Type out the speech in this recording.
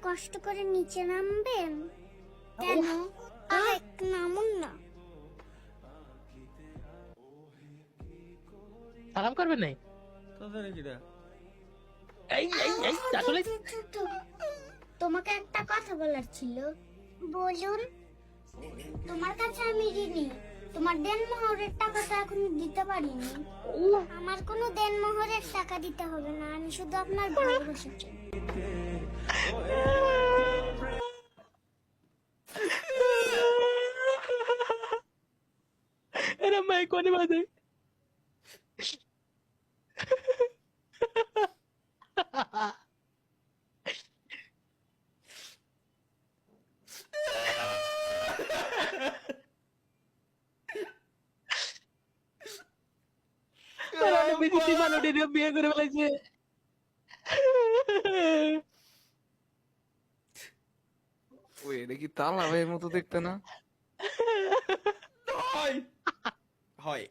কষ্ট করে নিচে নামবেন? কেন? একটু নামুন না। সালাম করবেন নাই? আসলে তোমাকে একটা কথা বলার ছিল। বলুন। তোমার কাছে আমি ঋণী। তোমার দেনমোহরের টাকা তো এখন দিতে পারিনি। আমার কোনো দেনমোহরের টাকা দিতে হবে না, আমি শুধু আপনার ভালোবাসা চাই। এরা মাই কোনে বাজে। বিদেশি মানুষ বিয়ে করে ফেলাইছে। ওই এটা কি তালা ভাইয়ের মতো দেখতে না? হয়